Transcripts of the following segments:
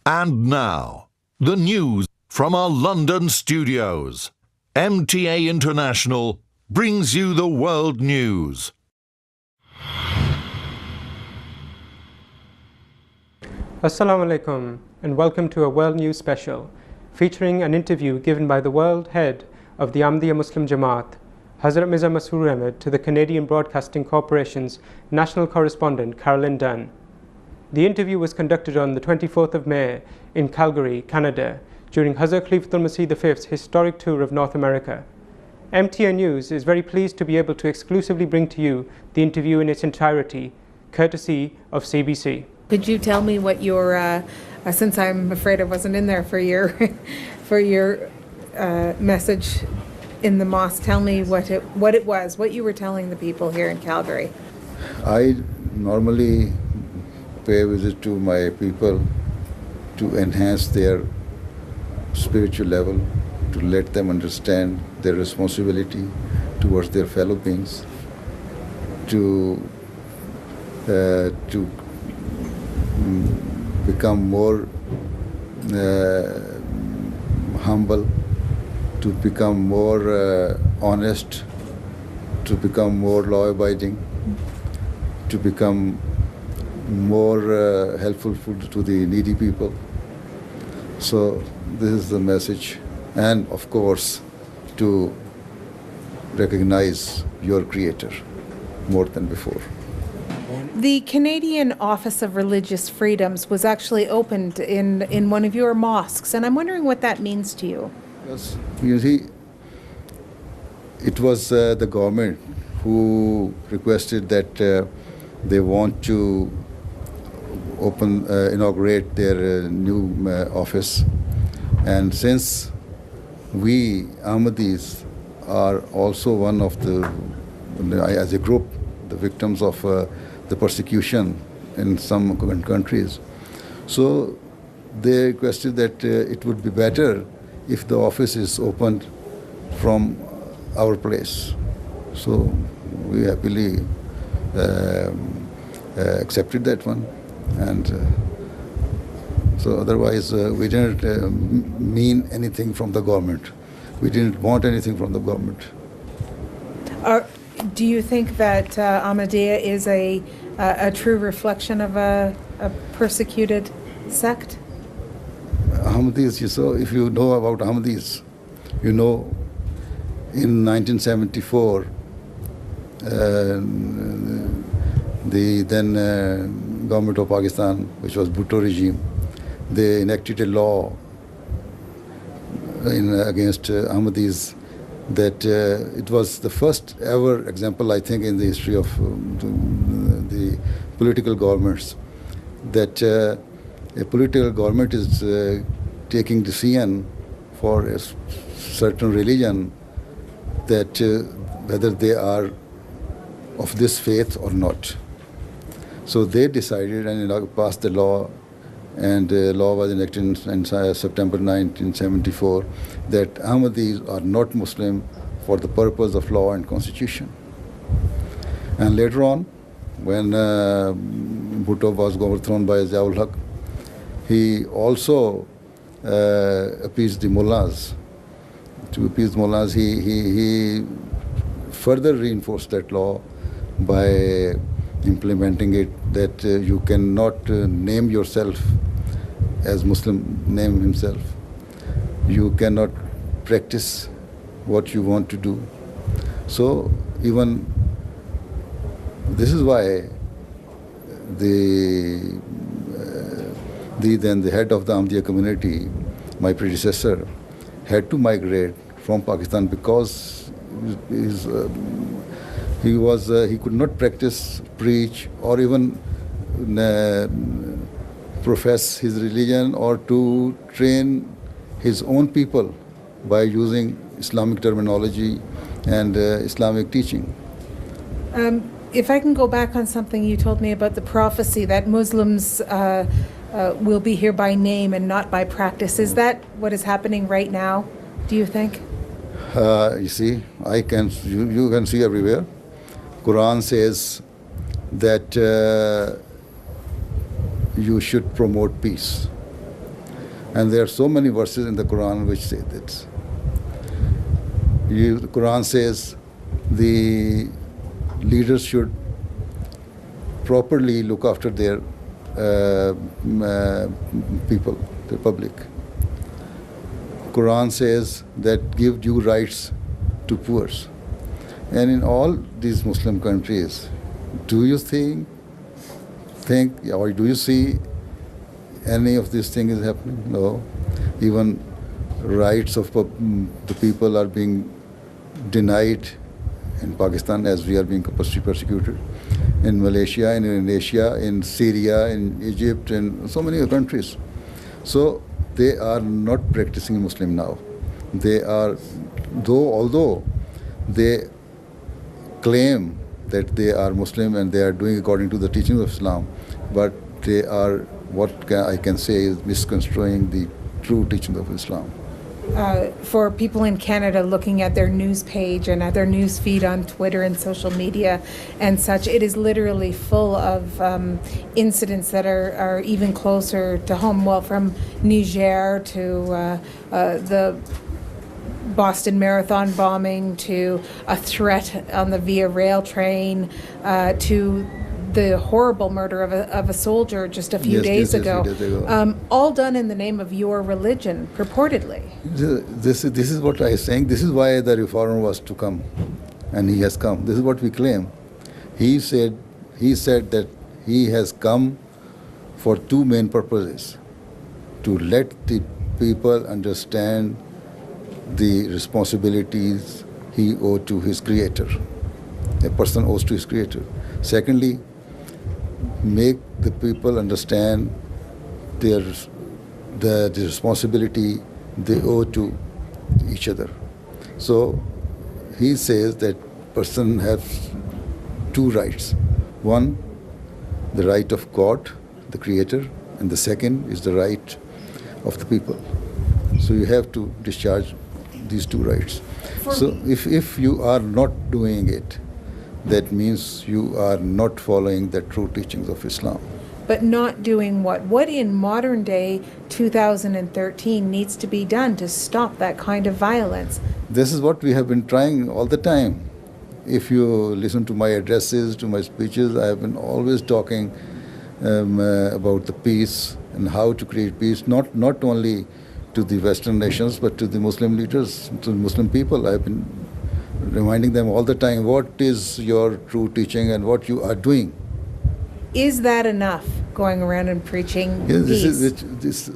And now, the news from our London studios. MTA International brings you the world news. Assalamu alaikum and welcome to a World News special featuring an interview given by the world head of the Ahmadiyya Muslim Jamaat, Hazrat Mirza Masroor Ahmad, to the Canadian Broadcasting Corporation's national correspondent Carolyn Dunn. The interview was conducted on the 24th of May in Calgary, Canada, during Hazrat Caliph V's historic tour of North America. MTA News is very pleased to be able to exclusively bring to you the interview in its entirety, courtesy of CBC. Could you tell me what your, since I'm afraid I wasn't in there for your, for your message in the mosque, tell me what it was, what you were telling the people here in Calgary. I normally pay a visit to my people to enhance their spiritual level, to let them understand their responsibility towards their fellow beings, to become more humble, to become more honest, to become more law-abiding, to become more helpful to the needy people. So this is the message. And of course, to recognize your Creator more than before. The Canadian Office of Religious Freedoms was actually opened in one of your mosques, and I'm wondering what that means to you. Yes, you see, it was the government who requested that they want to inaugurate their new office. And since we Ahmadis are also one of the, as a group, the victims of the persecution in some countries, so they requested that it would be better if the office is opened from our place. So we happily accepted that one. And so otherwise we didn't mean anything from the government. We didn't want anything from the government. Do you think that Ahmadiyya is a true reflection of a persecuted sect? Ahmadis, so if you know about Ahmadis, you know in 1974, the then government of Pakistan, which was Bhutto regime, they enacted a law against Ahmadis that it was the first ever example, I think, in the history of the political governments, that a political government is taking decision for a certain religion, that whether they are of this faith or not. So they decided and passed the law, and the law was enacted in September 1974, that Ahmadis are not Muslim for the purpose of law and constitution. And later on, when Bhutto was overthrown by Ziaul Haq, he also appeased the mullahs. To appease the mullahs, he further reinforced that law by implementing it, that you cannot name yourself as Muslim, name himself. You cannot practice what you want to do. So even this is why the head of the Ahmadiyya community, my predecessor, had to migrate from Pakistan because he could not practice, preach, or even profess his religion, or to train his own people by using Islamic terminology and Islamic teaching. If I can go back on something you told me about the prophecy that Muslims will be here by name and not by practice. Is that what is happening right now, do you think? You see, you can see everywhere. Quran says that you should promote peace. And there are so many verses in the Quran which say that. The Quran says the leaders should properly look after their people, the public. Quran says that give due rights to poor. And in all these Muslim countries, do you think or do you see any of these things is happening? No. Even rights of the people are being denied in Pakistan as we are being persecuted. In Malaysia, in Indonesia, in Syria, in Egypt, and so many other countries. So they are not practicing Muslim now. They are, although they claim that they are Muslim and they are doing according to the teachings of Islam, but they are, I can say, is misconstruing the true teachings of Islam. For people in Canada looking at their news page and at their news feed on Twitter and social media and such, it is literally full of incidents that are even closer to home. Well, from Niger to the Boston Marathon bombing to a threat on the Via Rail train to the horrible murder of a soldier just a few days ago. All done in the name of your religion, purportedly. This is what I am saying. This is why the reformer was to come, and he has come. This is what we claim. He said that he has come for two main purposes: to let the people understand the responsibilities he owed to his creator. A person owes to his creator. Secondly, make the people understand the responsibility they owe to each other. So he says that person has two rights. One, the right of God, the creator, and the second is the right of the people. So you have to discharge these two rights. So if you are not doing it, that means you are not following the true teachings of Islam. But not doing what? What in modern day 2013 needs to be done to stop that kind of violence? This is what we have been trying all the time. If you listen to my addresses, to my speeches, I have been always talking about the peace and how to create peace, not only to the Western nations, but to the Muslim leaders, to the Muslim people. I have been reminding them all the time what is your true teaching and what you are doing. Is that enough, going around and preaching peace? This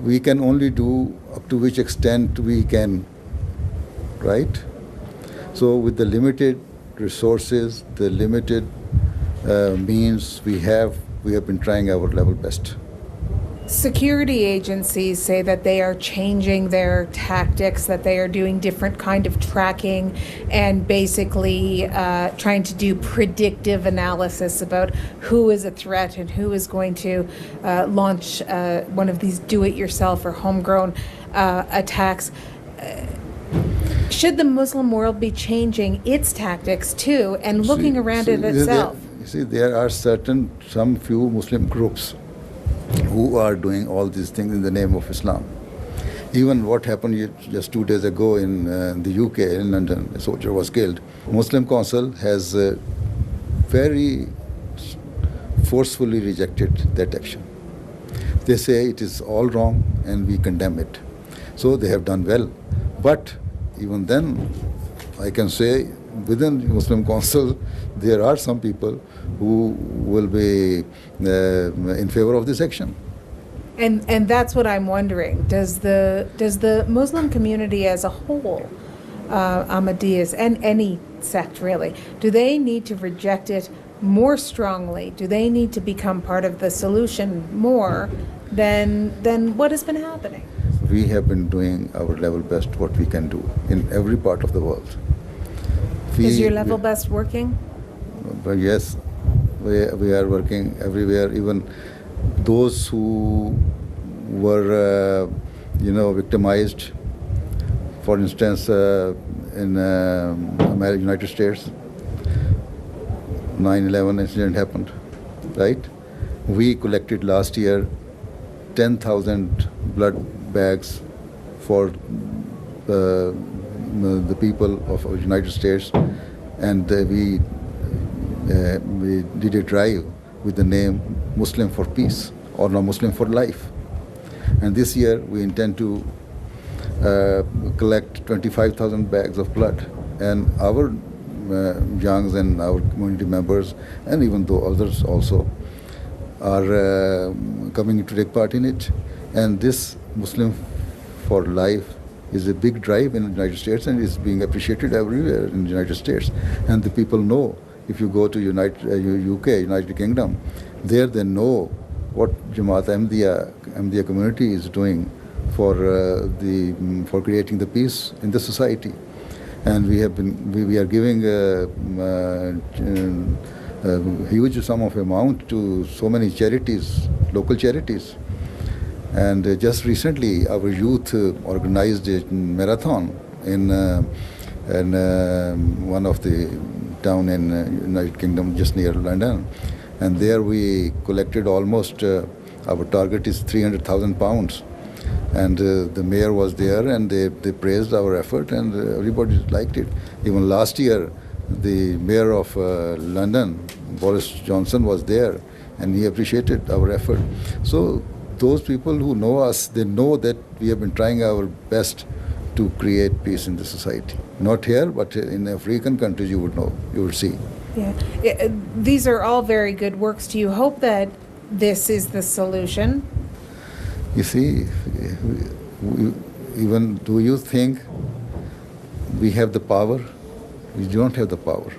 we can only do up to which extent we can, right? So with the limited resources, the limited means we have been trying our level best. Security agencies say that they are changing their tactics, that they are doing different kind of tracking and basically trying to do predictive analysis about who is a threat and who is going to launch one of these do-it-yourself or homegrown attacks. Should the Muslim world be changing its tactics too and looking around at itself? There are some few Muslim groups who are doing all these things in the name of Islam. Even what happened just 2 days ago in the UK, in London, a soldier was killed. Muslim Council has very forcefully rejected that action. They say it is all wrong and we condemn it. So they have done well. But even then, I can say within the Muslim Council, there are some people who will be in favor of this action. And that's what I'm wondering. Does the Muslim community as a whole, Ahmadiyyas and any sect really, do they need to reject it more strongly? Do they need to become part of the solution more than what has been happening? We have been doing our level best what we can do in every part of the world. Is your level best working? But yes, we are working everywhere. Even those who were, victimized, for instance, in United States, 9/11 incident happened, right? We collected last year 10,000 blood bags for the people of the United States, and we did a drive with the name Muslim for Peace or no Muslim for Life. And this year we intend to collect 25,000 bags of blood, and our youngs and our community members, and even though others also, are coming to take part in it. And this Muslim for Life is a big drive in the United States and is being appreciated everywhere in the United States. And the people know, if you go to UK, United Kingdom, there they know what Jamaat Ahmadiyya community is doing for creating the peace in the society. And we are giving a huge sum of amount to so many charities, local charities. And just recently, our youth organized a marathon in one of the town in United Kingdom, just near London. And there we collected almost, our target is 300,000 pounds. And the mayor was there, and they praised our effort, and everybody liked it. Even last year, the mayor of London, Boris Johnson, was there, and he appreciated our effort. So those people who know us, they know that we have been trying our best to create peace in the society. Not here, but in African countries, you would know, you would see. Yeah. These are all very good works. Do you hope that this is the solution? You see, even do you think we have the power? We don't have the power.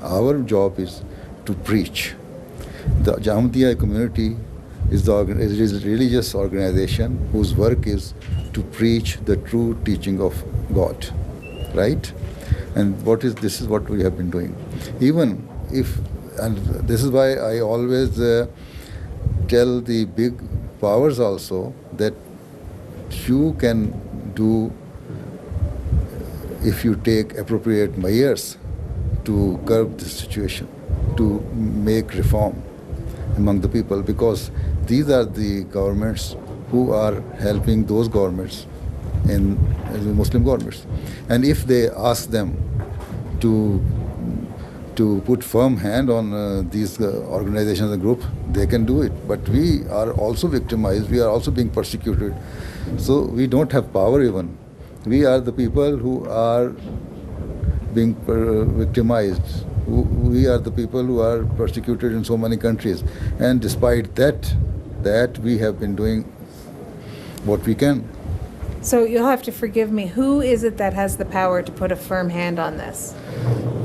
Our job is to preach. The Ahmadiyya community is a religious organization whose work is to preach the true teaching of God, right? And this is what we have been doing. Even if, and this is why I always tell the big powers also that you can do, if you take appropriate measures to curb this situation, to make reform among the people, because these are the governments who are helping those governments in Muslim governments. And if they ask them to put firm hand on these organizations and groups, they can do it. But we are also victimized, we are also being persecuted. So we don't have power even. We are the people who are being victimized. We are the people who are persecuted in so many countries. And despite that we have been doing what we can. So you'll have to forgive me. Who is it that has the power to put a firm hand on this?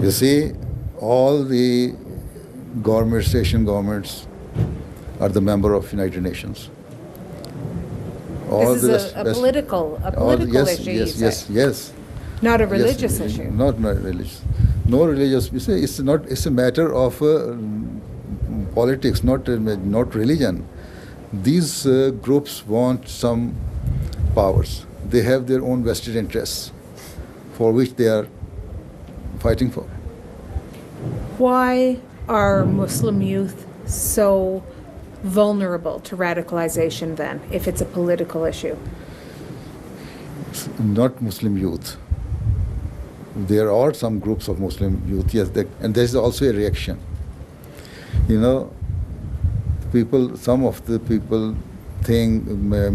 You see, all the governments, station governments, are the member of United Nations. All this is a political issue. Yes. Not a religious issue. Not religious. No religious. You say it's a matter of politics, not religion. These groups want some powers. They have their own vested interests, for which they are fighting for. Why are Muslim youth so vulnerable to radicalization then, if it's a political issue? Not Muslim youth. There are some groups of Muslim youth, yes, and there is also a reaction. You know, some of the people think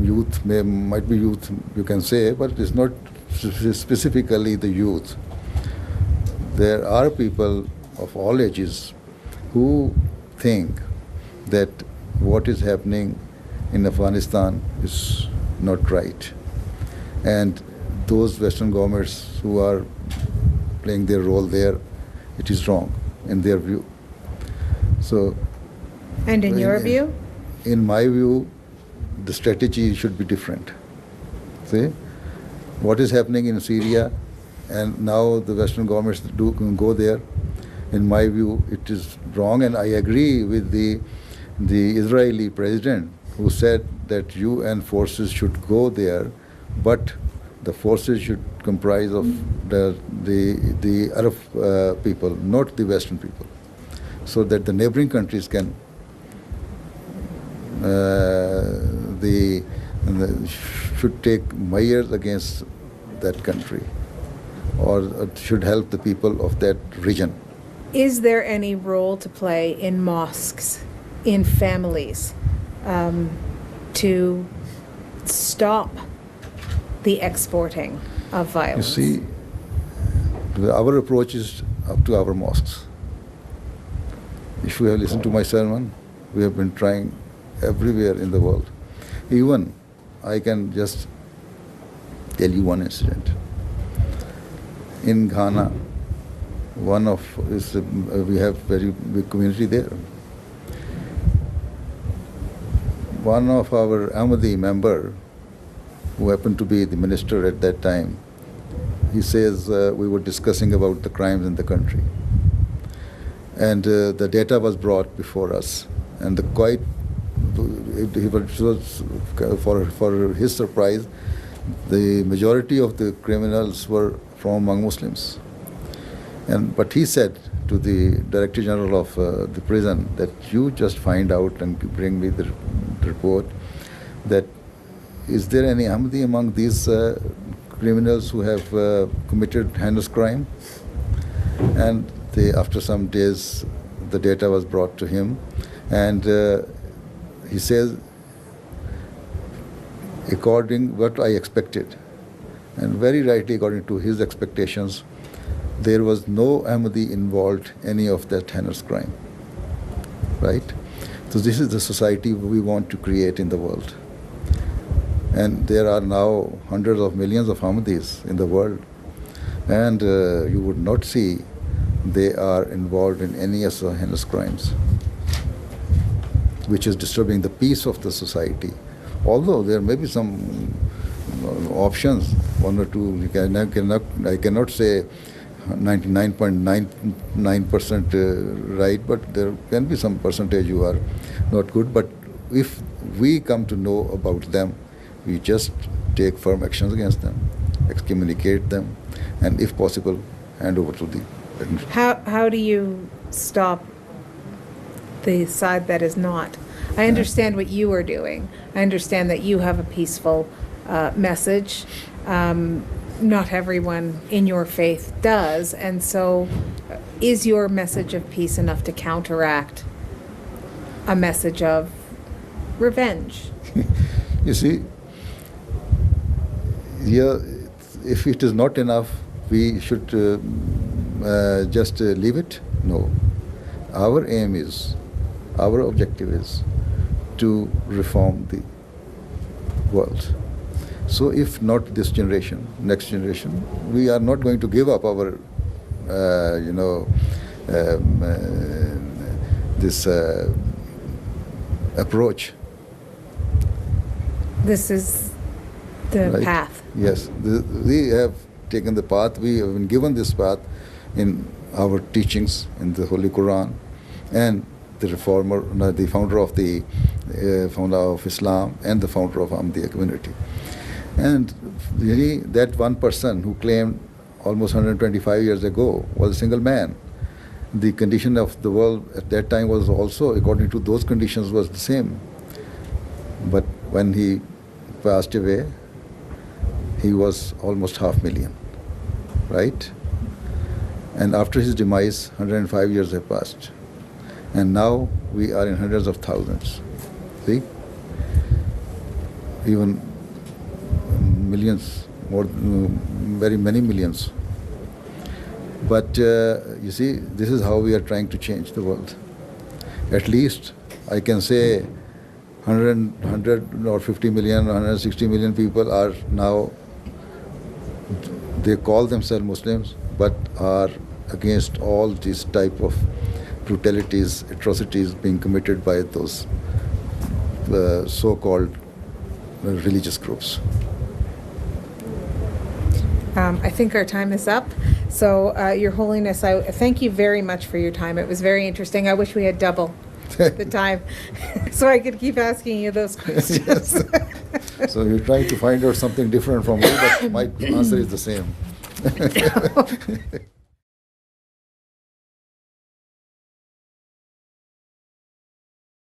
youth might be youth, you can say, but it's not specifically the youth. There are people of all ages who think that what is happening in Afghanistan is not right. And those Western governments who are playing their role there, it is wrong in their view. So, and in your view? In my view, the strategy should be different. See, what is happening in Syria, and now the Western governments go there. In my view, it is wrong, and I agree with the Israeli president who said that UN forces should go there, but the forces should comprise of the Arab people, not the Western people, so that the neighboring countries can should take measures against that country, or should help the people of that region. Is there any role to play in mosques, in families, to stop the exporting of violence? You see, our approach is up to our mosques. If you have listened to my sermon, we have been trying everywhere in the world. Even, I can just tell you one incident. In Ghana, we have very big community there. One of our Ahmady member, who happened to be the minister at that time, he says we were discussing about the crimes in the country, and the data was brought before us, and for his surprise, the majority of the criminals were from among Muslims. But he said to the Director General of the prison that you just find out and bring me the report that is there any Ahmadi among these criminals who have committed heinous crime? And after some days, the data was brought to him, and he says, according what I expected, and very rightly according to his expectations, there was no Ahmadi involved any of that heinous crime, right? So this is the society we want to create in the world. And there are now hundreds of millions of Ahmadis in the world, and you would not see they are involved in any of the heinous crimes, which is disturbing the peace of the society. Although there may be some options, one or two, I cannot say 99.99% right, but there can be some percentage who are not good. But if we come to know about them, we just take firm actions against them, excommunicate them, and if possible, hand over to the administration. How do you stop the side that is not? I understand what you are doing. I understand that you have a peaceful message. Not everyone in your faith does, and so is your message of peace enough to counteract a message of revenge? You see, if it is not enough, we should just leave it? No. Our aim is, our objective is to reform the world. So if not this generation, next generation, we are not going to give up our, this approach. This is the Right. path. Yes, we have taken the path, we have been given this path in our teachings in the Holy Quran, and the the founder of Islam, and the founder of Ahmadiyya community. And really, that one person who claimed almost 125 years ago was a single man. The condition of the world at that time was also, according to those conditions, was the same. But when he passed away, he was almost 500,000, right? And after his demise, 105 years have passed. And now we are in hundreds of thousands. See? Even millions, more, very many millions. But you see, this is how we are trying to change the world. At least I can say 100 or 50 million, 160 million people are now, they call themselves Muslims, but are against all these type of brutalities, atrocities being committed by those so-called religious groups. I think our time is up. So, Your Holiness, I thank you very much for your time. It was very interesting. I wish we had double the time so I could keep asking you those questions. So you're trying to find out something different from me, but my answer is the same.